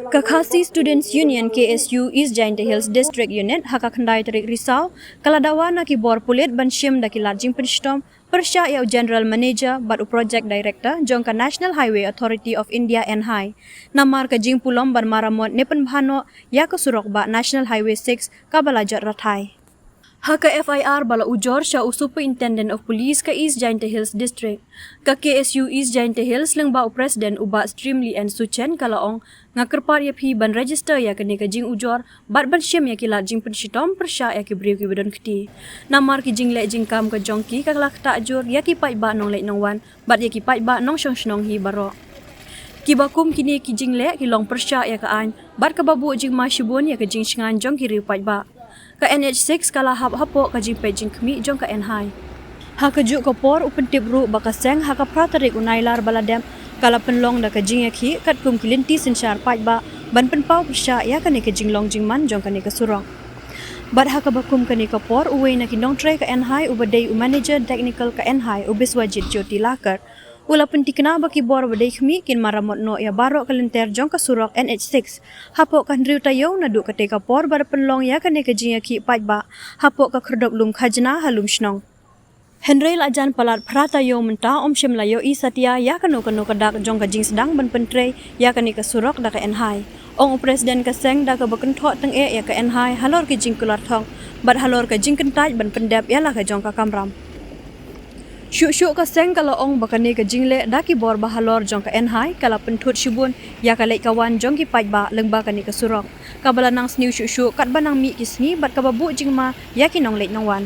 Kakasi Students Union KSU East Jaintia Hills District Unit haka khandai terik risau kaladawa na ki bor pulit banshim da ki larjing penstom persya ya General Manager batu Project Director jongka National Highway Authority of India NHAI namar ka jing pulom ban maramot nepen bhano ya ka surok ba National Highway 6 ka balajat rathai. Haka FIR bala ujor siya Superintendent of Police ka East Jaintia Hills District. Ka KSU East Jaintia Hills lang ba o President uba Streamly and Suchen kalaong nga kerpar ya phi ban register ya kani ka jing ujor bat ban syem ya kilat jing penshitom persya ya ki briu ki bedon kti. Namar ki jing le jing kam ka jongki ka lak ta jur ya ki pai ba nong le nong wan bat ya ki pai ba nong shong shnong hi baro. Ki bakum kini ki jing le ki long persya ya ka an bat ka babu jing ma shibun ya ka jing shingan jong ki riu pai ba. Ka NH6 kala hapo ka jing pejing kmi jong ka NHAI. Haka juk ko por upen tibru baka seng haka pratarik unailar baladem kala penlong da ka jing yakhi kat kum kilinti sinchar pai ba ban penpau persya ya kani ka jing long jing man jong kani ka surong. Bad haka bakum kani ka por uwe na kinong tre ka NHAI ubadai manager technical ka NHAI ubiswajit Jyoti Lakar. Ula pentikna baki bor badai khmi kin maramot no ya baro kalenter jong ka surok NH6 hapo kan riu tayo na du kateka por bar penlong ya kane ka jing yakhi pai ba hapo ka khrdop lum khajna halum shnong Henry lajan palat prata yo menta om shimla yo I satya ya kano kadak jong ka jing sedang ban pentre ya kane ka surok da ka NHAI ong presiden ka seng da ka baken tho teng ya ka NHAI halor ki jing kular thong bat halor ka jing kentai ban pendap ya la ka jong ka kamram Syuk ka seng kalau ong bakani ka jingle daki bor bahalor jong ka NHAI kala penthut shibun ya kalai kawan jong ki pai ba lengba kani ka surok kabala nang sniu syuk kat banang mi kisni bat ka babu jingma ya kinong lek nong wan